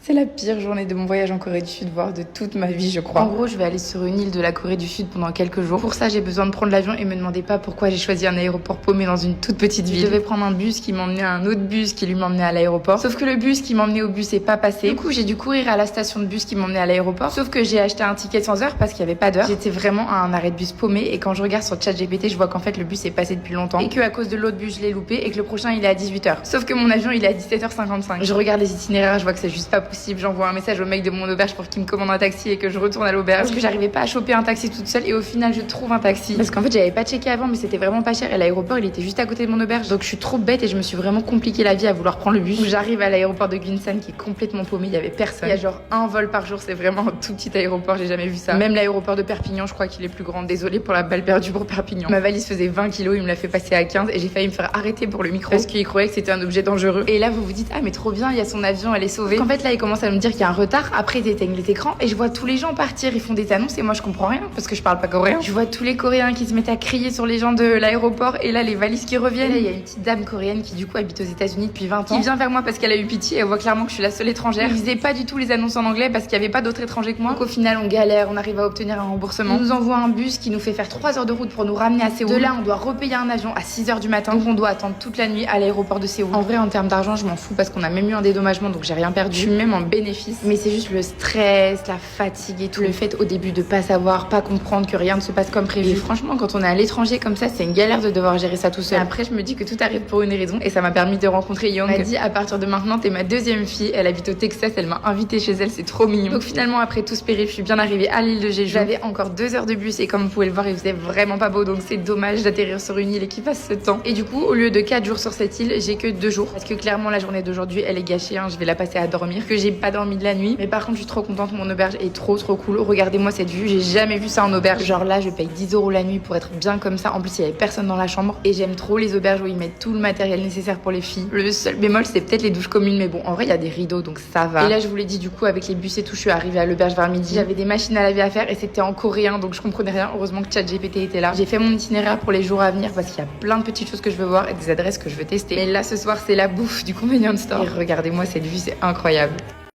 C'est la pire journée de mon voyage en Corée du Sud, voire de toute ma vie, je crois. En gros, je vais aller sur une île de la Corée du Sud pendant quelques jours. Pour ça, j'ai besoin de prendre l'avion et me demandez pas pourquoi j'ai choisi un aéroport paumé dans une toute petite ville. Je devais prendre un bus qui m'emmenait à un autre bus qui lui m'emmenait à l'aéroport. Sauf que le bus qui m'emmenait au bus est pas passé. Du coup, j'ai dû courir à la station de bus qui m'emmenait à l'aéroport. Sauf que j'ai acheté un ticket sans heure parce qu'il y avait pas d'heure. J'étais vraiment à un arrêt de bus paumé et quand je regarde sur ChatGPT, je vois qu'en fait le bus est passé depuis longtemps et que à cause de l'autre bus, je l'ai loupé et que le prochain il est à 18h. Sauf que mon avion il est à 17h55. Je regarde les itinéraires, je vois que c'est juste pas possible. J'envoie un message au mec de mon auberge pour qu'il me commande un taxi et que je retourne à l'auberge parce que j'arrivais pas à choper un taxi toute seule et au final je trouve un taxi parce qu'en fait j'avais pas checké avant mais c'était vraiment pas cher et l'aéroport il était juste à côté de mon auberge donc je suis trop bête et je me suis vraiment compliqué la vie à vouloir prendre le bus. J'arrive à l'aéroport de Gunsan qui est complètement paumé, il y avait personne. Il y a genre un vol par jour, c'est vraiment un tout petit aéroport, j'ai jamais vu ça. Même l'aéroport de Perpignan, je crois qu'il est plus grand. Désolée pour la balle perdue pour Perpignan. Ma valise faisait 20 kilos, il me l'a fait passer à 15 et j'ai failli me faire arrêter pour le micro parce qu'il croyait que c'était un objet dangereux. Et là vous vous dites ah mais trop bien, il y a son avion, elle est sauvée. En fait là il commence à me dire qu'il y a un retard. Après ils éteignent les écrans et je vois tous les gens partir, ils font des annonces et moi je comprends rien parce que je parle pas coréen. Je vois tous les Coréens qui se mettent à crier sur les gens de l'aéroport et là les valises qui reviennent. Et là il y a une petite dame coréenne qui du coup habite aux États-Unis depuis 20 ans qui vient vers moi parce qu'elle a eu pitié et elle voit clairement que je suis la seule étrangère. Ils faisaient pas du tout les annonces en anglais parce qu'il y avait pas d'autres étrangers que moi. Donc au final on galère, on arrive à obtenir un remboursement. On nous envoie un bus qui nous fait faire 3 heures de route pour nous ramener à Séoul. De là on doit repayer un avion à 6h du matin donc on doit attendre toute la nuit à l'aéroport de Séoul. En vrai en termes d'argent je m'en fous parce qu'on a même eu un dédommagement donc j'ai rien perdu. Je suis même en bénéfice mais c'est juste le stress, la fatigue et tout. Le fait au début de pas savoir, pas comprendre que rien ne se passe comme prévu. Et franchement quand on est à l'étranger comme ça c'est une galère de devoir gérer ça tout seul. Et après je me dis que tout arrive pour une raison et ça m'a permis de rencontrer Young. Elle m'a dit à partir de maintenant t'es ma deuxième fille, elle habite au Texas, elle m'a invitée chez elle, c'est trop mignon. Donc finalement après tout ce périple je suis bien arrivée à l'île de Jeju. J'avais encore 2 heures de bus et comme vous pouvez le voir il faisait vraiment pas beau donc c'est dommage d'atterrir sur une île et qu'il fasse ce temps. Et du coup au lieu de 4 jours sur cette île j'ai que 2 jours parce que clairement la journée d'aujourd'hui elle est gâchée hein. Je vais la passer à dormir que j'ai pas dormi de la nuit mais par contre je suis trop contente, mon auberge est trop cool. Regardez-moi cette vue, j'ai jamais vu ça en auberge. Genre là je paye 10 € la nuit pour être bien comme ça. En plus il y avait personne dans la chambre et j'aime trop les auberges où ils mettent tout le matériel nécessaire pour les filles. Le seul bémol c'est peut-être les douches communes mais bon en vrai il y a des rideaux donc ça va. Et là je vous l'ai dit du coup avec les bus et tout je suis arrivée à l'auberge vers midi. J'avais des machines à laver à faire et c'était en coréen donc je comprenais rien. Heureusement que ChatGPT était là. J'ai fait mon itinéraire pour les jours à venir parce qu'il y a plein de petites choses que je veux voir et des adresses que je veux tester. Mais là ce soir c'est la bouffe du convenience store. Et regardez-moi cette vue, c'est incroyable.